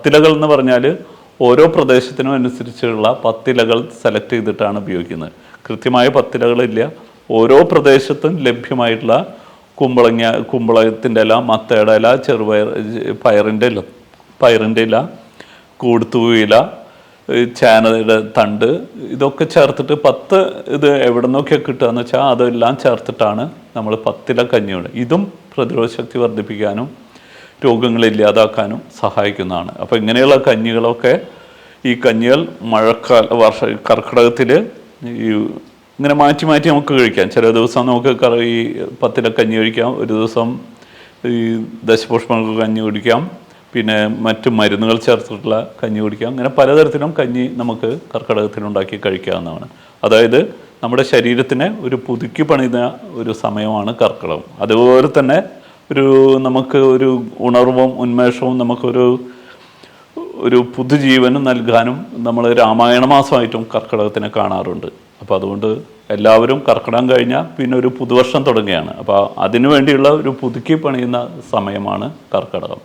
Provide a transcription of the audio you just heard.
പത്തിലകൾ എന്ന് പറഞ്ഞാൽ ഓരോ പ്രദേശത്തിനും അനുസരിച്ചുള്ള പത്തിലകൾ സെലക്ട് ചെയ്തിട്ടാണ് ഉപയോഗിക്കുന്നത്. കൃത്യമായ പത്തിലകളില്ല. ഓരോ പ്രദേശത്തും ലഭ്യമായിട്ടുള്ള കുമ്പളത്തിൻ്റെ ഇല, മത്തയുടെ ഇല, പയറിൻ്റെ ഇല, കൂടുത്തൂയില, ചേനയുടെ തണ്ട്, ഇതൊക്കെ ചേർത്തിട്ട് 10 ഇത് എവിടെ നിന്നൊക്കെയാണ് കിട്ടുകയെന്ന് വെച്ചാൽ അതെല്ലാം ചേർത്തിട്ടാണ് നമ്മൾ പത്തില കഞ്ഞിയുടെ. ഇതും പ്രതിരോധ ശക്തി വർദ്ധിപ്പിക്കാനും രോഗങ്ങൾ ഇല്ലാതാക്കാനും സഹായിക്കുന്നതാണ്. അപ്പോൾ ഇങ്ങനെയുള്ള കഞ്ഞികളൊക്കെ, ഈ കഞ്ഞികൾ കർക്കിടകത്തിൽ ഈ ഇങ്ങനെ മാറ്റി മാറ്റി നമുക്ക് കഴിക്കാം. ചില ദിവസം നമുക്ക് ഈ പത്തില കഞ്ഞി കഴിക്കാം, ഒരു ദിവസം ഈ ദശപുഷ്പങ്ങൾക്ക് കഞ്ഞി കുടിക്കാം, പിന്നെ മറ്റു മരുന്നുകൾ ചേർത്തിട്ടുള്ള കഞ്ഞി കുടിക്കാം. അങ്ങനെ പലതരത്തിലും കഞ്ഞി നമുക്ക് കർക്കിടകത്തിലുണ്ടാക്കി കഴിക്കാവുന്നതാണ്. അതായത് നമ്മുടെ ശരീരത്തിനെ ഒരു പുതുക്കി പണിയുന്ന ഒരു സമയമാണ് കർക്കിടകം. അതുപോലെ തന്നെ നമുക്ക് ഒരു ഉണർവും ഉന്മേഷവും ഒരു പുതുജീവനും നൽകാനും നമ്മൾ രാമായണ മാസമായിട്ടും കർക്കിടകത്തിനെ കാണാറുണ്ട്. അപ്പോൾ അതുകൊണ്ട് എല്ലാവരും കർക്കിടകം കഴിഞ്ഞാൽ പിന്നെ ഒരു പുതുവർഷം തുടങ്ങുകയാണ്. അപ്പോൾ അതിനു വേണ്ടിയുള്ള ഒരു പുതുക്കി പണിയുന്ന സമയമാണ് കർക്കിടകം.